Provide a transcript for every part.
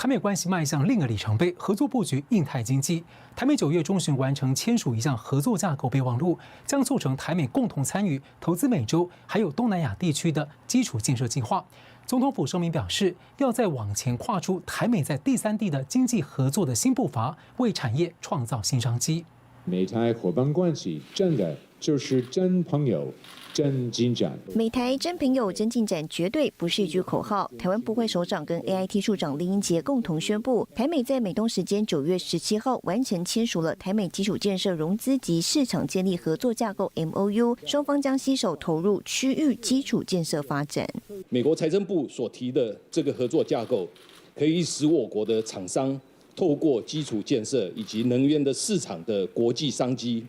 台美关系迈向另一个里程碑，合作布局印太经济。台美9月中旬完成签署一项合作架构备忘录，将促成台美共同参与投资美洲还有东南亚地区的基础建设计划。总统府声明表示，要再往前跨出台美在第三地的经济合作的新步伐，为产业创造新商机。美台伙伴关系真的就是真朋友、真进展。美台真朋友、真进展绝对不是一句口号。台湾部会首长跟 AIT 处长林英杰共同宣布，台美在美东时间9月17号完成签署了台美基础建设融资及市场建立合作架构 MOU， 双方将携手投入区域基础建设发展。美国财政部所提的这个合作架构，可以使我国的厂商透过基础建设以及能源的市场的国际商机，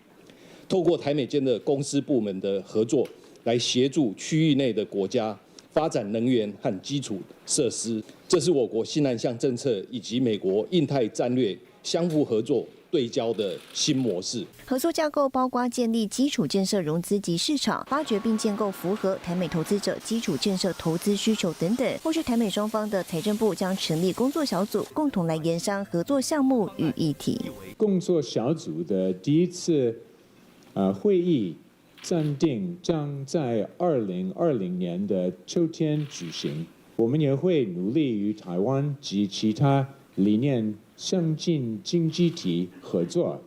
透过台美间的公司部门的合作，来协助区域内的国家发展能源和基础设施。这是我国新南向政策以及美国印太战略相互合作对焦的新模式。合作架构包括建立基础建设融资及市场，发掘并建构符合台美投资者基础建设投资需求等等。后续台美双方的财政部将成立工作小组，共同来研商合作项目与议题。工作小组的第一次会议暂定将在2020年的秋天举行。我们也会努力与台湾及其他理念相近经济体合作，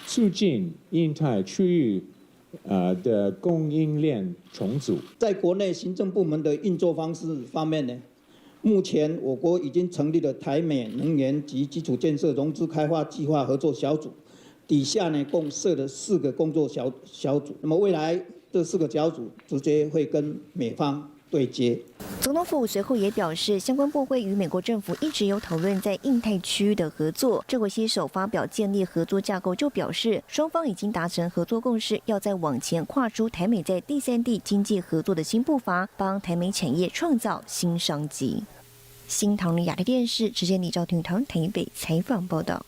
促进印太区域的供应链重组。在国内行政部门的运作方式方面呢，目前我国已经成立了台美能源及基础建设融资开发计划合作小组，底下呢共设了4个工作小组。那么未来这4个小组直接会跟美方对接。总统府随后也表示，相关部会与美国政府一直有讨论在印太区域的合作。这回携手发表建立合作架构，就表示双方已经达成合作共识，要再往前跨出台美在第三地经济合作的新步伐，帮台美产业创造新商机。新唐人亚太电视直接李兆廷台北采访报道。